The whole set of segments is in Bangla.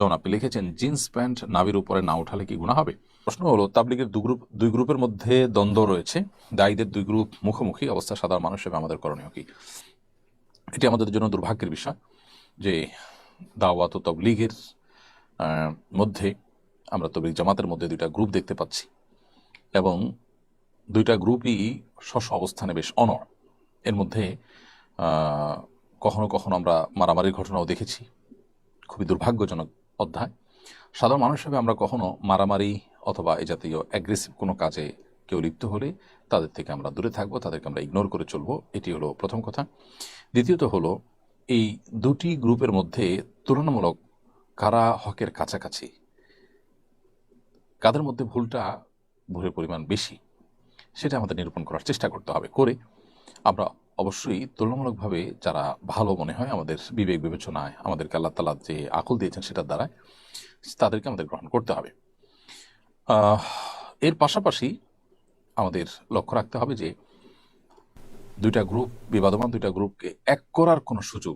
যেমন আপনি লিখেছেন জিন্স প্যান্ট নাভির উপরে না উঠালে কি গুনাহ হবে? প্রশ্ন হলো, তাবলিগের দুই গ্রুপের মধ্যে দ্বন্দ্ব রয়েছে, দায়ীদের দুই গ্রুপ মুখোমুখি অবস্থা, সাধারণ মানুষ হিসেবে আমাদের করণীয় কি? এটি আমাদের জন্য দুর্ভাগ্যের বিষয় যে দাওয়াত ও তবলিগের মধ্যে আমরা তবলিগ জামাতের মধ্যে দুইটা গ্রুপ দেখতে পাচ্ছি এবং দুইটা গ্রুপই স্ব অবস্থানে বেশ অনড়। এর মধ্যে কখনো কখনো আমরা মারামারির ঘটনাও দেখেছি, খুবই দুর্ভাগ্যজনক অধ্যায়। সাধারণ মানুষ হিসেবে আমরা কখনো মারামারি অথবা এই জাতীয় অ্যাগ্রেসিভ কোনো কাজে কেউ লিপ্ত হলে তাদের থেকে আমরা দূরে থাকবো, তাদেরকে আমরা ইগনোর করে চলবো। এটি হলো প্রথম কথা। দ্বিতীয়ত হলো, এই দুটি গ্রুপের মধ্যে তুলনামূলক কারা হকের কাছাকাছি, কাদের মধ্যে ভুলের পরিমাণ বেশি, সেটা আমাদের নিরূপণ করার চেষ্টা করতে হবে। করে আমরা অবশ্যই তুলনামূলকভাবে যারা ভালো মনে হয় আমাদের বিবেক বিবেচনায়, আমাদেরকে আল্লাহ তাআলা যে আকল দিয়েছেন সেটার দ্বারা তাদেরকে আমাদের গ্রহণ করতে হবে। এর পাশাপাশি আমাদের লক্ষ্য রাখতে হবে যে দুইটা গ্রুপ, বিবাদমান দুইটা গ্রুপকে এক করার কোনো সুযোগ,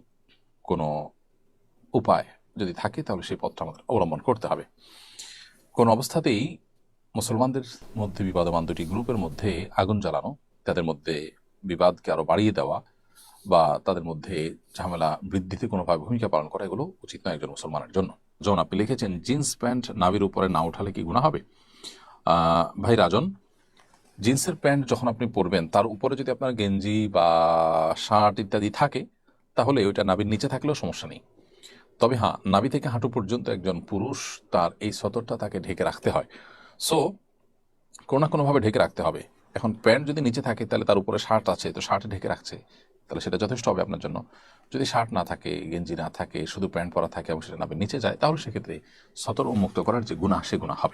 কোনো উপায় যদি থাকে তাহলে সেই পথটা আমাদের অবলম্বন করতে হবে। কোন অবস্থাতেই মুসলমানদের মধ্যে বিবাদমান দুটি গ্রুপের মধ্যে আগুন জ্বালানো, তাদের মধ্যে বিবাদকে আরো বাড়িয়ে দেওয়া বা তাদের মধ্যে ঝামেলা বৃদ্ধিতে কোনোভাবে ভূমিকা পালন করা, এগুলো উচিত নয় একজন মুসলমানের জন্য। যেমন আপনি লিখেছেন জিন্স প্যান্ট নাভির উপরে না উঠালে কি গুনাহ হবে? ভাই রাজন, জিন্সের প্যান্ট যখন আপনি পরবেন তার উপরে যদি আপনার গেঞ্জি বা শার্ট ইত্যাদি থাকে তাহলে ওইটা নাভির নিচে থাকলেও সমস্যা নেই। তবে হ্যাঁ, নাভি থেকে হাঁটু পর্যন্ত একজন পুরুষ তার এই সতরটা তাকে ঢেকে রাখতে হয়। সো কোনো না কোনোভাবে ঢেকে রাখতে হবে। এখন প্যান্ট যদি নিচে থাকে তাহলে তার উপরে শার্ট আছে, তো শার্টে ঢেকে রাখছে, তাহলে সেটা যথেষ্ট হবে আপনার জন্য। যদি শার্ট না থাকে, গেঞ্জি না থাকে, শুধু প্যান্ট পরা থাকে এবং সেটা নাভির নিচে যায়, তাহলে সেক্ষেত্রে সতর উন্মুক্ত করার যে গুনাহ, সে গুনাহ হবে।